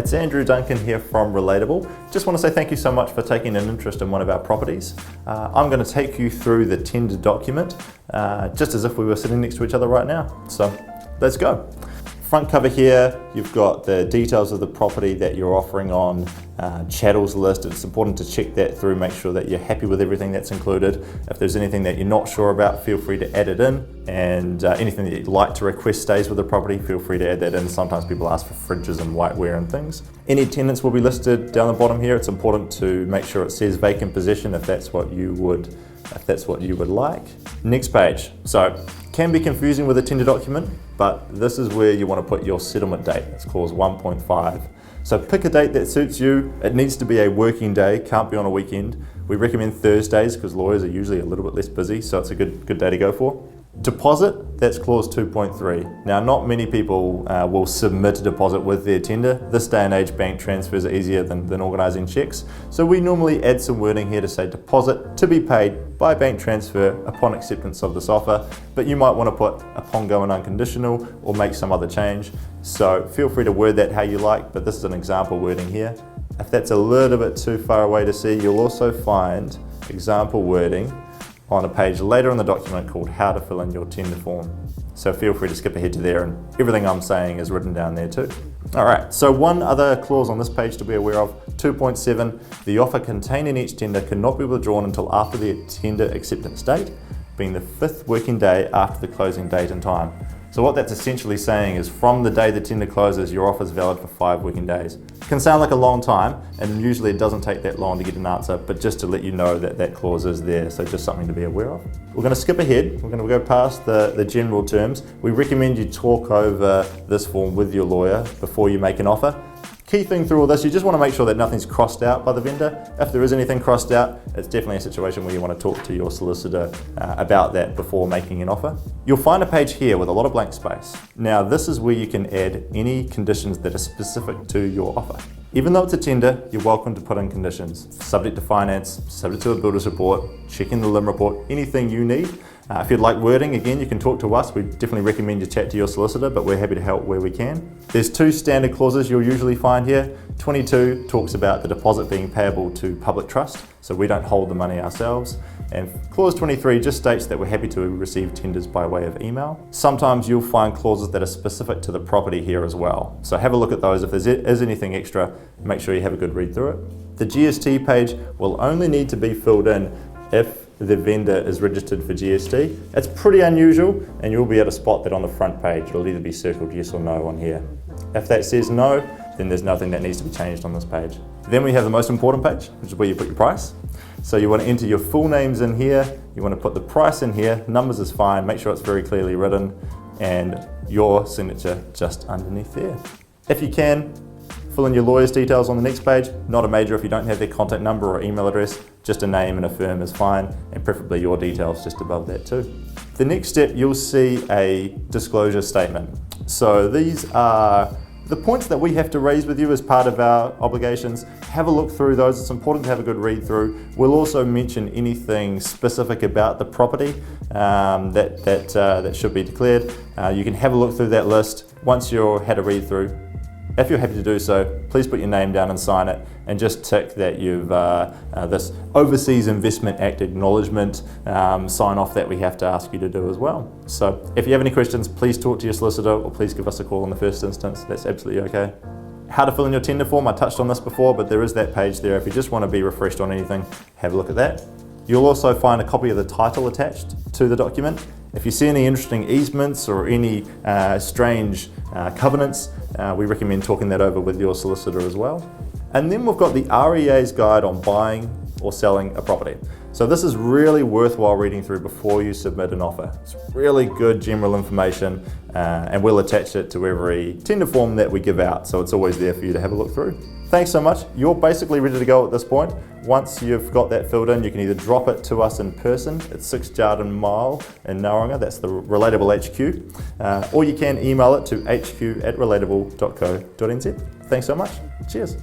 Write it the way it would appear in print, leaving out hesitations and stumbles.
it's Andrew Duncan here from Relatable. Just want to say thank you so much for taking an interest in one of our properties. I'm going to take you through the tender document, just as if we were sitting next to each other right now. So let's go. Front cover here, you've got the details of the property that you're offering on, chattels list. It's important to check that through, make sure that you're happy with everything that's included. If there's anything that you're not sure about, feel free to add it in, and anything that you'd like to request stays with the property, feel free to add that in. Sometimes people ask for fridges and whiteware and things. Any tenants will be listed down the bottom here. It's important to make sure it says vacant possession if that's what you would like. Next page. So, can be confusing with a tender document, but this is where you want to put your settlement date. It's clause 1.5. So pick a date that suits you. It needs to be a working day, can't be on a weekend. We recommend Thursdays because lawyers are usually a little bit less busy, so it's a good day to go for. Deposit, that's clause 2.3. Now, not many people will submit a deposit with their tender. This day and age, bank transfers are easier than organising checks. So we normally add some wording here to say deposit to be paid by bank transfer upon acceptance of this offer, but you might want to put upon going unconditional or make some other change. So feel free to word that how you like, but this is an example wording here. If that's a little bit too far away to see, you'll also find example wording on a page later in the document called How to Fill in Your Tender Form. So feel free to skip ahead to there, and everything I'm saying is written down there too. All right, so one other clause on this page to be aware of, 2.7, the offer contained in each tender cannot be withdrawn until after the tender acceptance date, being the 5th working day after the closing date and time. So what that's essentially saying is from the day the tender closes, your offer is valid for 5 working days. It can sound like a long time, and usually it doesn't take that long to get an answer, but just to let you know that that clause is there, so just something to be aware of. We're going to skip ahead. We're going to go past the general terms. We recommend you talk over this form with your lawyer before you make an offer. Key thing through all this, you just want to make sure that nothing's crossed out by the vendor. If there is anything crossed out, it's definitely a situation where you want to talk to your solicitor about that before making an offer. You'll find a page here with a lot of blank space. Now, this is where you can add any conditions that are specific to your offer. Even though it's a tender, you're welcome to put in conditions. Subject to finance, subject to a builder's report, checking the LIM report, anything you need. If you'd like wording, again, you can talk to us. We definitely recommend you chat to your solicitor, but we're happy to help where we can. There's 2 standard clauses you'll usually find here. 22 talks about the deposit being payable to public trust, so we don't hold the money ourselves. And clause 23 just states that we're happy to receive tenders by way of email. Sometimes you'll find clauses that are specific to the property here as well. So have a look at those. If there is anything extra, make sure you have a good read through it. The GST page will only need to be filled in if the vendor is registered for GST. It's pretty unusual, and you'll be able to spot that on the front page. It'll either be circled yes or no on here. If that says no, then there's nothing that needs to be changed on this page. Then we have the most important page, which is where you put your price. So you want to enter your full names in here, you want to put the price in here, numbers is fine, make sure it's very clearly written, and your signature just underneath there. If you can, fill in your lawyer's details on the next page. Not a major if you don't have their contact number or email address, just a name and a firm is fine, and preferably your details just above that too. The next step, you'll see a disclosure statement. So these are the points that we have to raise with you as part of our obligations. Have a look through those. It's important to have a good read through. We'll also mention anything specific about the property that should be declared. You can have a look through that list. Once you've had a read through, if you're happy to do so, please put your name down and sign it, and just tick that you've this Overseas Investment Act acknowledgement sign off that we have to ask you to do as well. So if you have any questions, please talk to your solicitor, or please give us a call in the first instance. That's absolutely okay. How to fill in your tender form, I touched on this before, but there is that page there. If you just want to be refreshed on anything, have a look at that. You'll also find a copy of the title attached to the document. If you see any interesting easements or any strange covenants, we recommend talking that over with your solicitor as well. And then we've got the REA's guide on buying or selling a property. So this is really worthwhile reading through before you submit an offer. It's really good general information, and we'll attach it to every tender form that we give out, so it's always there for you to have a look through. Thanks so much. You're basically ready to go at this point. Once you've got that filled in, you can either drop it to us in person at 6 Jarden Mile in Nauranga, that's the Relatable HQ, or you can email it to hq@relatable.co.nz. Thanks so much. Cheers.